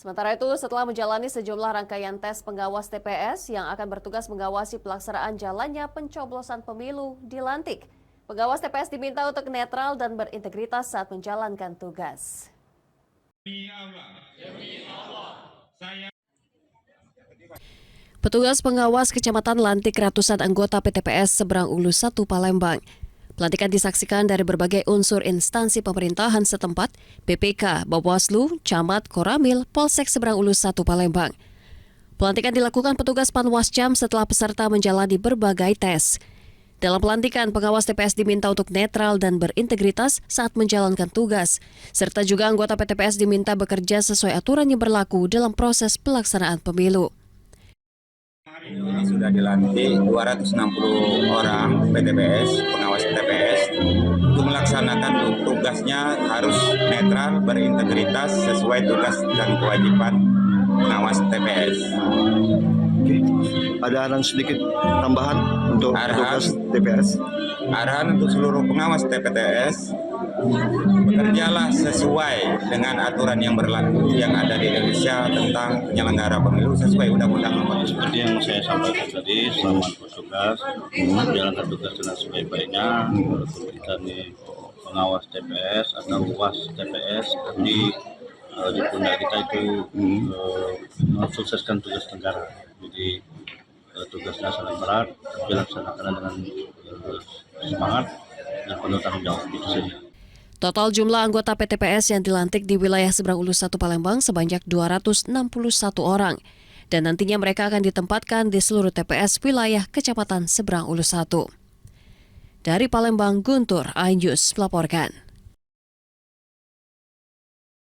Sementara itu, setelah menjalani sejumlah rangkaian tes pengawas TPS yang akan bertugas mengawasi pelaksanaan jalannya pencoblosan pemilu dilantik, pengawas TPS diminta untuk netral dan berintegritas saat menjalankan tugas. Petugas pengawas Kecamatan lantik ratusan anggota PTPS Seberang Ulus 1 Palembang. Pelantikan disaksikan dari berbagai unsur instansi pemerintahan setempat, BPK, Bawaslu, Camat, Koramil, Polsek Seberang Ulus 1 Palembang. Pelantikan dilakukan petugas Panwascam setelah peserta menjalani berbagai tes. Dalam pelantikan, pengawas TPS diminta untuk netral dan berintegritas saat menjalankan tugas, serta juga anggota PTPS diminta bekerja sesuai aturan yang berlaku dalam proses pelaksanaan pemilu. Ini sudah dilantik 260 orang PTPS, pengawas TPS, untuk melaksanakan tugasnya harus netral, berintegritas sesuai tugas dan kewajiban pengawas TPS. Oke. Ada arahan sedikit tambahan untuk tugas TPS? Arahan untuk seluruh pengawas TPS, bekerjalah sesuai dengan aturan yang berlaku yang ada di Indonesia tentang penyelenggara pemilu sesuai Undang-Undang Nomor 7. Seperti yang saya sampaikan tadi, selamat bertugas, menjalankan tugas dengan sebaik-baiknya. Kita nih pengawas TPS atau UAS TPS di pundak kita itu mensukseskan tugas negara. Jadi tugasnya sangat berat, dilaksanakan dengan semangat dan penuh tanggung jawab. Itu saja. Total jumlah anggota PTPS yang dilantik di wilayah Seberang Ulus 1 Palembang sebanyak 261 orang. Dan nantinya mereka akan ditempatkan di seluruh TPS wilayah Kecamatan Seberang Ulus 1. Dari Palembang, Guntur, iNews melaporkan.